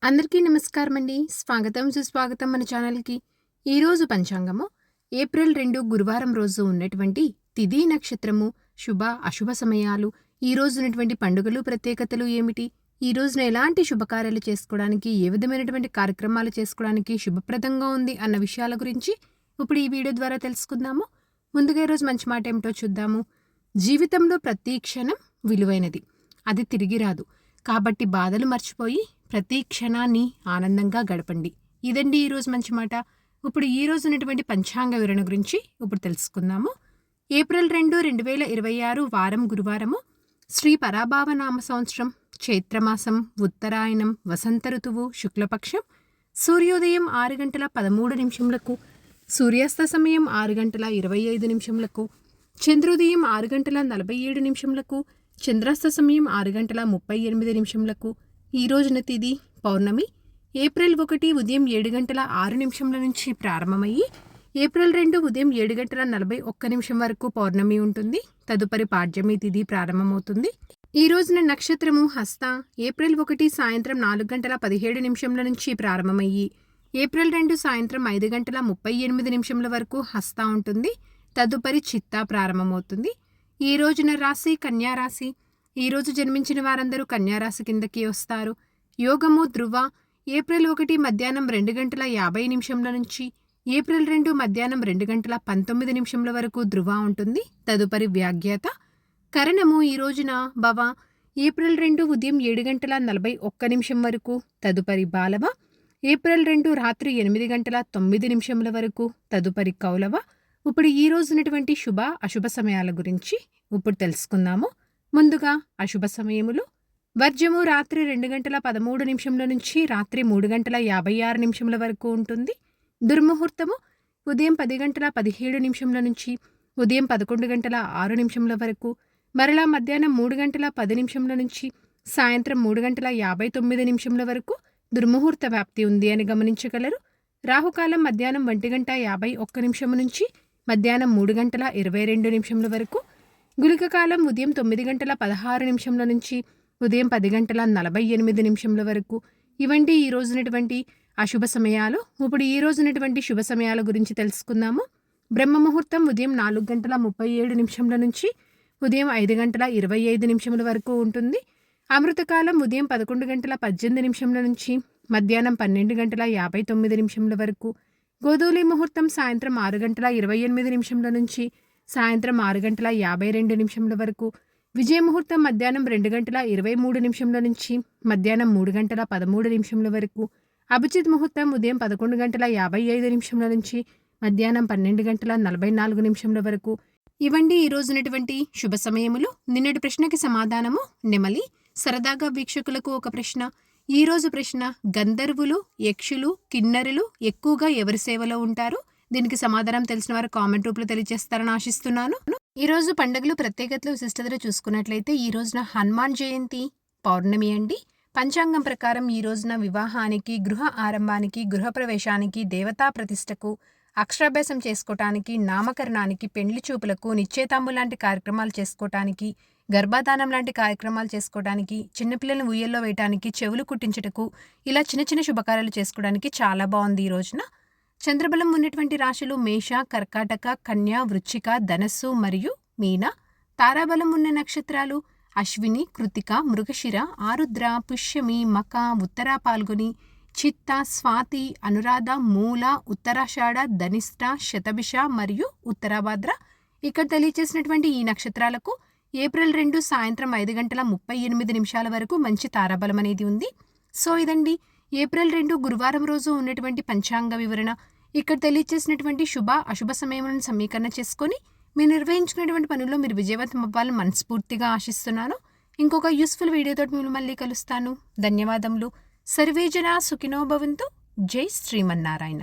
అందరికీ నమస్కారం అండి. స్వాగతం సుస్వాగతం మన ఛానల్‌కి. ఈరోజు పంచాంగము ఏప్రిల్ 2 గురువారం రోజు ఉన్నటువంటి తిథి నక్షత్రము, శుభ అశుభ సమయాలు, ఈ రోజు ఉన్నటువంటి పండుగలు ప్రత్యేకతలు ఏమిటి, ఈ రోజున ఎలాంటి శుభకార్యాలు చేసుకోవడానికి, ఏ విధమైనటువంటి కార్యక్రమాలు చేసుకోవడానికి శుభప్రదంగా ఉంది అన్న విషయాల గురించి ఇప్పుడు ఈ వీడియో ద్వారా తెలుసుకుందాము. ముందుగా ఈరోజు మంచి మాట ఏమిటో చూద్దాము. జీవితంలో ప్రతి క్షణం విలువైనది, అది తిరిగి రాదు. కాబట్టి బాధలు మర్చిపోయి ప్రతి క్షణాన్ని ఆనందంగా గడపండి. ఇదండి ఈరోజు మంచి మాట. ఇప్పుడు ఈ రోజు ఉన్నటువంటి పంచాంగ వివరణ గురించి ఇప్పుడు తెలుసుకుందాము. ఏప్రిల్ 2, 2026 వారం గురువారము, శ్రీ పరాభావనామ సంవత్సరం, చైత్రమాసం, ఉత్తరాయణం, వసంత ఋతువు, శుక్లపక్షం, సూర్యోదయం 6 గంటల 13 నిమిషములకు, సూర్యాస్త సమయం 6 గంటల 25 నిమిషములకు, చంద్రోదయం 6 గంటల 47 నిమిషములకు, చంద్రాస్త సమయం 6 గంటల 38 నిమిషములకు. ఈ రోజున తిథి పౌర్ణమి. ఏప్రిల్ 1 ఉదయం 7 గంటల 6 నిమిషముల నుంచి ప్రారంభమయ్యి ఏప్రిల్ 2 ఉదయం 7 గంటల 41 నిమిషం వరకు పౌర్ణమి ఉంటుంది. తదుపరి పాడ్యమి తిథి ప్రారంభమవుతుంది. ఈ రోజున నక్షత్రము హస్త. ఏప్రిల్ 1 సాయంత్రం 4 గంటల 17 నిమిషముల నుంచి ప్రారంభమయ్యి ఏప్రిల్ 2 సాయంత్రం 5 గంటల 38 నిమిషముల వరకు హస్త ఉంటుంది. తదుపరి చిత్త ప్రారంభమవుతుంది. ఈ రోజున రాశి కన్యారాశి. ఈరోజు జన్మించిన వారందరూ కన్యారాశి కిందకి వస్తారు. యోగము ధృవ. ఏప్రిల్ 1 మధ్యాహ్నం 2 గంటల 50 నిమిషముల నుంచి ఏప్రిల్ 2 మధ్యాహ్నం 2 గంటల 19 నిమిషముల వరకు ధృవ ఉంటుంది. తదుపరి వ్యాఘ్యాత. కరణము ఈ రోజున భవ. ఏప్రిల్ 2 ఉదయం 7 గంటల 41 నిమిషం వరకు. తదుపరి బాలవ. ఏప్రిల్ 2 రాత్రి 8 గంటల 9 నిమిషముల వరకు. తదుపరి కౌలవ. ఇప్పుడు ఈ రోజునటువంటి శుభ అశుభ సమయాల గురించి ఇప్పుడు తెలుసుకుందాము. ముందుగా అశుభ సమయములు. వర్జము రాత్రి 2 గంటల 13 నిమిషముల నుంచి రాత్రి 3 గంటల 56 నిమిషముల వరకు ఉంటుంది. దుర్ముహూర్తము ఉదయం 10 గంటల 17 నిమిషముల నుంచి ఉదయం 11 గంటల 6 నిమిషముల వరకు. మరలా మధ్యాహ్నం 3 గంటల 10 నిమిషముల నుంచి సాయంత్రం 3 గంటల 59 నిమిషముల వరకు దుర్ముహూర్త వ్యాప్తి ఉంది అని గమనించగలరు. రాహుకాలం మధ్యాహ్నం 1 గంట 51 నిమిషము నుంచి మధ్యాహ్నం 3 గంటల 22 నిమిషముల వరకు. గుళికకాలం ఉదయం 9 గంటల 16 నిమిషముల నుంచి ఉదయం 10 గంటల 48 నిమిషముల వరకు. ఇవంటి ఈ రోజునటువంటి అశుభ సమయాలు. ఇప్పుడు ఈ రోజునటువంటి శుభ సమయాల గురించి తెలుసుకుందాము. బ్రహ్మ ముహూర్తం ఉదయం 4 గంటల 37 నిమిషముల నుంచి ఉదయం 5 గంటల 25 నిమిషముల వరకు ఉంటుంది. అమృతకాలం ఉదయం 11 గంటల 18 నిమిషముల నుంచి మధ్యాహ్నం 12 గంటల 59 నిమిషముల వరకు. గోధూలి ముహూర్తం సాయంత్రం 6 గంటల 28 నిమిషముల నుంచి సాయంత్రం 6 గంటల 52 నిమిషముల వరకు. విజయ ముహూర్తం మధ్యాహ్నం 2 గంటల 23 నిమిషముల నుంచి మధ్యాహ్నం 3 గంటల 13 నిమిషముల వరకు. అభిజిత్ ముహూర్తం ఉదయం 11 గంటల 55 నిమిషముల నుంచి మధ్యాహ్నం 12 గంటల 44 నిమిషముల వరకు. ఇవండి ఈ రోజునటువంటి శుభ సమయములు. నిన్నటి ప్రశ్నకి సమాధానము నెమలి. సరదాగా వీక్షకులకు ఒక ప్రశ్న. ఈ రోజు ప్రశ్న: గంధర్వులు, యక్షులు, కిన్నరులు ఎక్కువగా ఎవరి సేవలో ఉంటారు? దీనికి సమాధానం తెలిసిన వారు కామెంట్ రూపంలో తెలియజేస్తారని ఆశిస్తున్నాను. ఈ రోజు పండుగలు ప్రత్యేకతలు విశిష్టతలు చూసుకున్నట్లయితే ఈ రోజున హనుమాన్ జయంతి పౌర్ణమి అండి. పంచాంగం ప్రకారం ఈ రోజున వివాహానికి, గృహ ఆరంభానికి, గృహప్రవేశానికి, దేవతా ప్రతిష్టకు, అక్షరాభ్యాసం చేసుకోవటానికి, నామకరణానికి, పెండ్లి చూపులకు, నిశ్చయితాంబు లాంటి కార్యక్రమాలు చేసుకోవటానికి, గర్భాధానం లాంటి కార్యక్రమాలు చేసుకోవడానికి, చిన్నపిల్లలను ఉయ్యల్లో వేయటానికి, చెవులు కుట్టించుటకు, ఇలా చిన్న చిన్న శుభకార్యాలు చేసుకోవడానికి చాలా బాగుంది ఈ రోజున. చంద్రబలం ఉన్నటువంటి రాశులు మేష, కర్కాటక, కన్య, వృశ్చిక, ధనస్సు మరియు మీన. తారాబలం ఉన్న నక్షత్రాలు అశ్విని, కృతిక, మృగశిర, ఆరుద్ర, పుష్యమి, మక, ఉత్తర పాల్గొని, చిత్త, స్వాతి, అనురాధ, మూల, ఉత్తరాషాఢ, ధనిష్ట, శతభిష మరియు ఉత్తరాభాద్ర. ఇక్కడ తెలియచేసినటువంటి ఈ నక్షత్రాలకు ఏప్రిల్ 2 సాయంత్రం 5 గంటల 38 నిమిషాల వరకు మంచి తారాబలం అనేది ఉంది. సో ఇదండి ఏప్రిల్ 2 గురువారం రోజు ఉన్నటువంటి పంచాంగ వివరణ. ఇక్కడ తెలియచేసినటువంటి శుభ అశుభ సమయములను సమీకరణ చేసుకొని మీరు నిర్వహించుకునేటువంటి పనుల్లో మీరు విజయవంతం అవ్వాలని మనస్ఫూర్తిగా ఆశిస్తున్నాను. ఇంకొక యూస్ఫుల్ వీడియోతో మీరు మళ్ళీ కలుస్తాను. ధన్యవాదములు. సర్వే జనా సుఖినో భవంతు. జై శ్రీమన్నారాయణ.